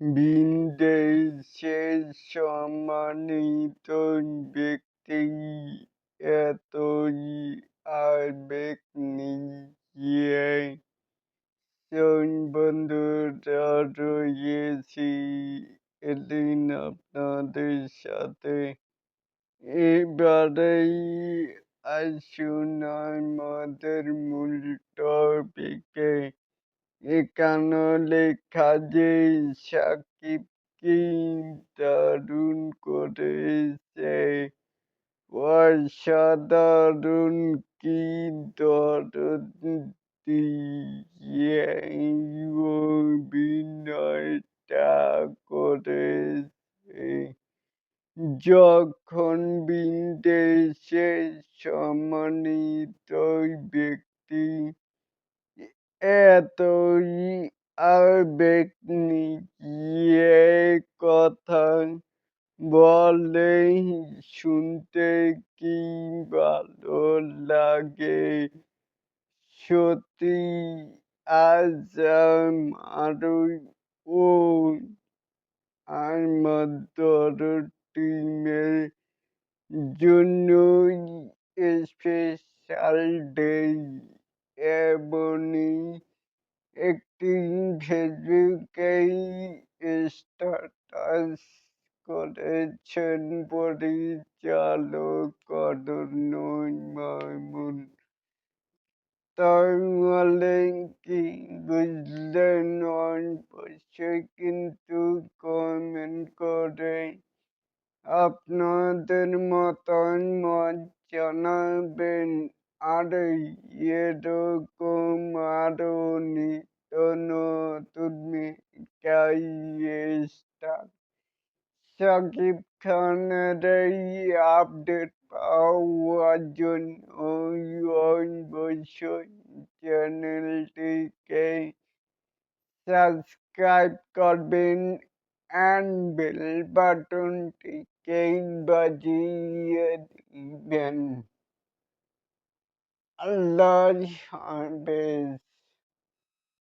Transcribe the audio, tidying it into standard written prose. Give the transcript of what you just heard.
ভিনদেশের সম্মানিত ব্যক্তি এতই আবেগ নিয়ে বন্ধুরা রয়েছি এদিন আপনাদের সাথে। এবারেই আসুন আমাদের মূল টপিকে। এখানে লেখা যে সাকিব কি দারুণ করেছে, অসাধারণ কি দরদি অভিনয়টা করেছে। যখন বিদেশের সম্মানিত ব্যক্তি এতই আবেগ নিয়ে কথা বলে শুনতে কি ভালো লাগে। সত্যি আজ ও আমাদের টিমের জন্যই স্পেশাল ডে। এমনই একটি ফেসবুকেই স্ট্যাটাস করেছেন পরিচালক অনন্য মামুন। তাহলে কি বুঝলেন? অবশ্যই কিন্তু কমেন্ট করে আপনাদের মতামত জানাবেন। আর এরকম আরো নিত্য নতুন শাকিব খানের এই আপডেট পাওয়ার জন্য অবশ্যই চ্যানেলটিকে সাবস্ক্রাইব করবেন and বেল বাটনটিকে বাজিয়ে দিবেন। আল্লাহ হাফেজ।